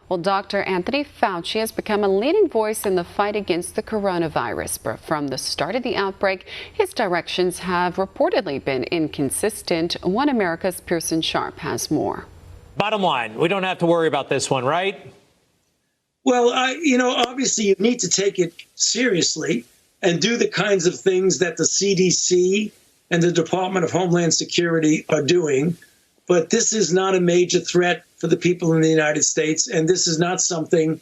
Well, Dr. Anthony Fauci has become a leading voice in the fight against the coronavirus. But from the start of the outbreak, his directions have reportedly been inconsistent. One America's Pearson Sharp has more. Bottom line, we don't have to worry about this one, right? Well, obviously you need to take it seriously and do the kinds of things that the CDC and the Department of Homeland Security are doing. But this is not a major threat for the people in the United States, and this is not something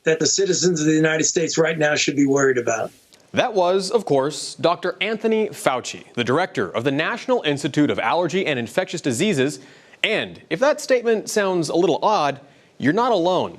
that the citizens of the United States right now should be worried about. That was, of course, Dr. Anthony Fauci, the director of the National Institute of Allergy and Infectious Diseases. And if that statement sounds a little odd, you're not alone.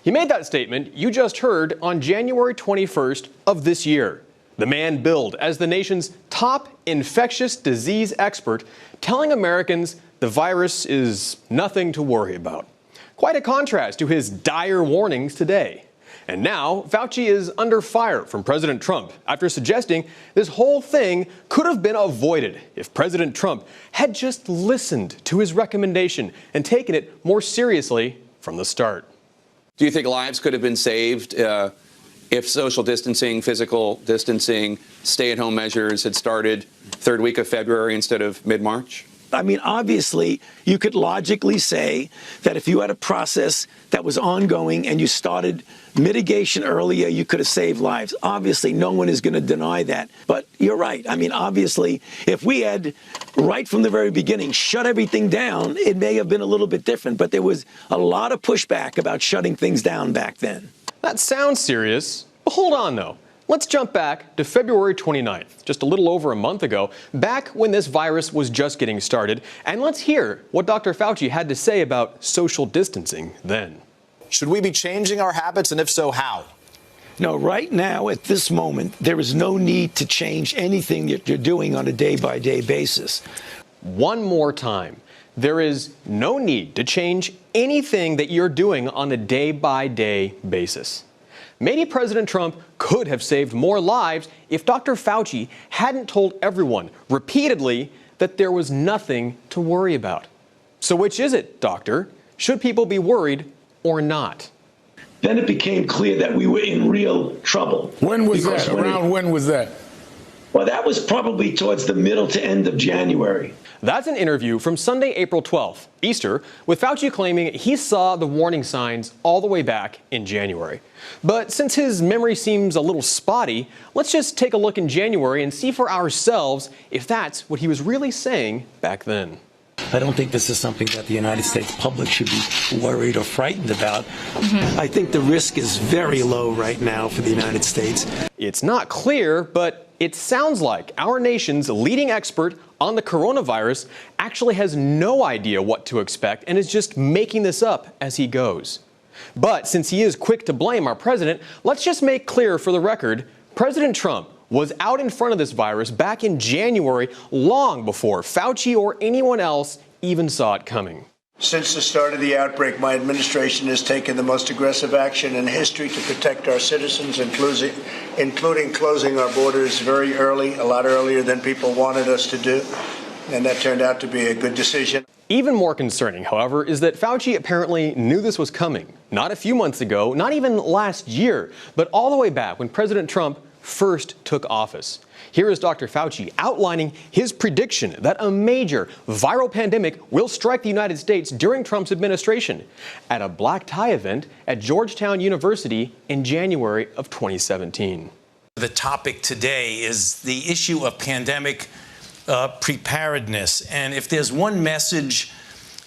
He made that statement you just heard on January 21st of this year. The man billed as the nation's top infectious disease expert, telling Americans the virus is nothing to worry about. Quite a contrast to his dire warnings today. And now Fauci is under fire from President Trump after suggesting this whole thing could have been avoided if President Trump had just listened to his recommendation and taken it more seriously from the start. Do you think lives could have been saved if social distancing, physical distancing, stay-at-home measures had started third week of February instead of mid-March? I mean, obviously, you could logically say that if you had a process that was ongoing and you started mitigation earlier, you could have saved lives. Obviously, no one is going to deny that. But you're right. I mean, obviously, if we had, right from the very beginning, shut everything down, it may have been a little bit different. But there was a lot of pushback about shutting things down back then. That sounds serious. But hold on, though. Let's jump back to February 29th, just a little over a month ago, back when this virus was just getting started. And let's hear what Dr. Fauci had to say about social distancing then. Should we be changing our habits, and if so, how? No, right now, at this moment, there is no need to change anything that you're doing on a day-by-day basis. One more time. There is no need to change anything that you're doing on a day-by-day basis. Maybe President Trump could have saved more lives if Dr. Fauci hadn't told everyone repeatedly that there was nothing to worry about. So which is it, Doctor? Should people be worried or not? Then it became clear that we were in real trouble. When was that? Around when was that? Well, that was probably towards the middle to end of January. That's an interview from Sunday, April 12th, Easter, with Fauci claiming he saw the warning signs all the way back in January. But since his memory seems a little spotty, let's just take a look in January and see for ourselves if that's what he was really saying back then. I don't think this is something that the United States public should be worried or frightened about. I think the risk is very low right now for the United States. It's not clear, but it sounds like our nation's leading expert on the coronavirus actually has no idea what to expect and is just making this up as he goes. But since he is quick to blame our president, let's just make clear for the record, President Trump was out in front of this virus back in January, long before Fauci or anyone else even saw it coming. Since the start of the outbreak, my administration has taken the most aggressive action in history to protect our citizens, including closing our borders very early, a lot earlier than people wanted us to do. And that turned out to be a good decision. Even more concerning, however, is that Fauci apparently knew this was coming. Not a few months ago, not even last year, but all the way back when President Trump first took office. Here is Dr. Fauci outlining his prediction that a major viral pandemic will strike the United States during Trump's administration at a black tie event at Georgetown University in January of 2017. The topic today is the issue of pandemic preparedness. And if there's one message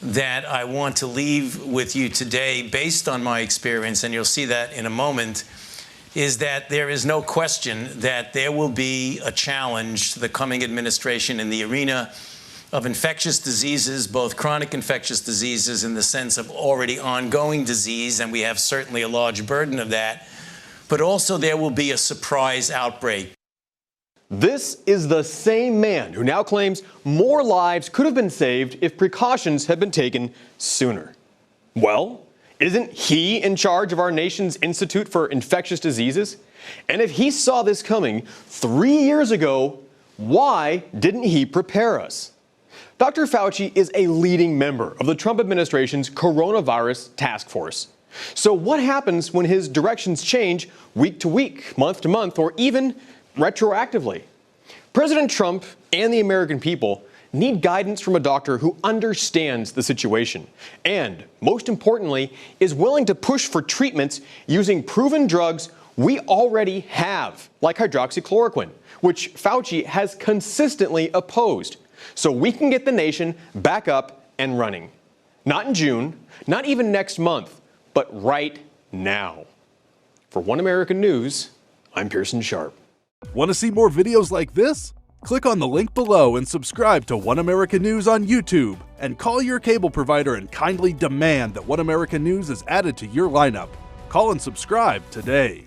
that I want to leave with you today, based on my experience, and you'll see that in a moment, is that there is no question that there will be a challenge to the coming administration in the arena of infectious diseases, both chronic infectious diseases in the sense of already ongoing disease, and we have certainly a large burden of that, but also there will be a surprise outbreak. This is the same man who now claims more lives could have been saved if precautions had been taken sooner. Well, isn't he in charge of our nation's Institute for Infectious Diseases? And if he saw this coming 3 years ago, why didn't he prepare us? Dr. Fauci is a leading member of the Trump administration's coronavirus task force. So what happens when his directions change week to week, month to month, or even retroactively? President Trump and the American people need guidance from a doctor who understands the situation and, most importantly, is willing to push for treatments using proven drugs we already have, like hydroxychloroquine, which Fauci has consistently opposed, so we can get the nation back up and running. Not in June, not even next month, but right now. For One American News, I'm Pearson Sharp. Want to see more videos like this? Click on the link below and subscribe to One American News on YouTube, and call your cable provider and kindly demand that One American News is added to your lineup. Call and subscribe today.